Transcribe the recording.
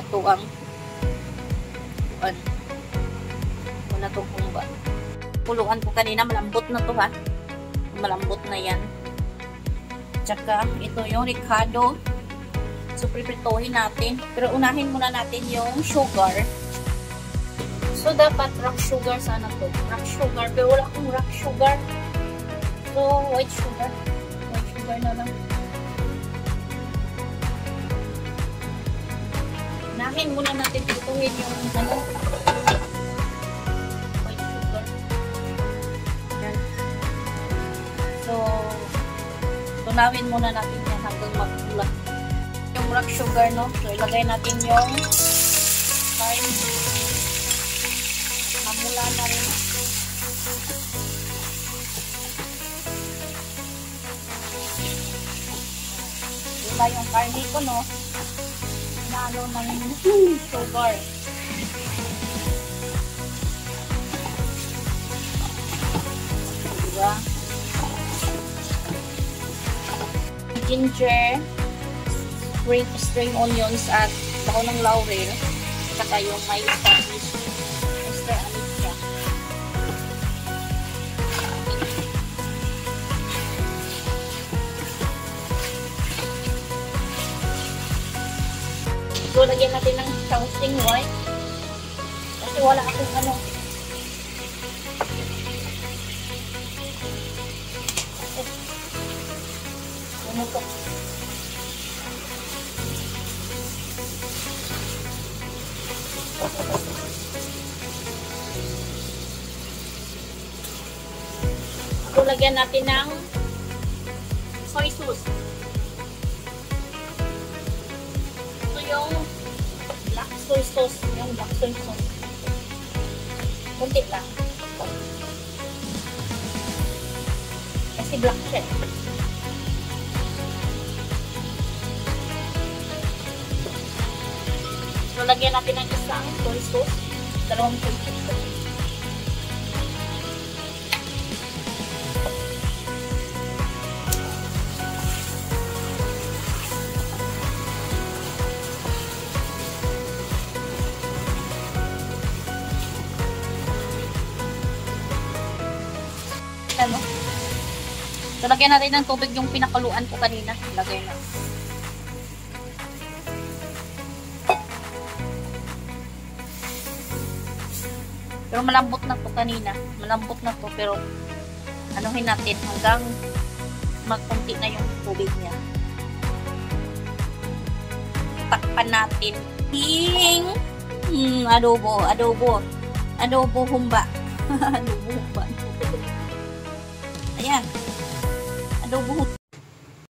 ito ang muna itong humba. Kuluan ko kanina, malambot na to ha. Malambot na yan. Tsaka ito yung ricado. So pripitohin natin. Pero unahin muna natin yung sugar. So dapat rock sugar sana to. Rock sugar. Pero wala akong rock sugar. So white sugar. White sugar na lang. Unahin muna natin pripitohin yung white sugar. Yan. So tunawin muna natin yan hanggang magpula. Yung rock sugar, no? So ilagay natin yung lime. Namula na rin. Wala yung karne ko, no? Nalo ng sugar. Diba? Ginger, spring onions at bako ng laurel, saka yung may established extra alit siya. So lagyan natin ng toasting white kasi wala akong ano. Pumutok. So, lagyan natin ng soy sauce. So, yung black soy sauce. Yung black soy sauce. Kunti lang. Kasi black siya. So, lagyan natin ng isang soy sauce. Dalawang soy sauce. Ano? So, lagyan natin ng tubig yung pinakaluan ko kanina. Lagay na. Pero malambot na to kanina. Malambot na to. Pero, anuhin natin hanggang magkunti na yung tubig niya. Takpan natin. Ting! Adobo. Adobo. Adobo humba. Adobo humba. Ayan. Adobo humba.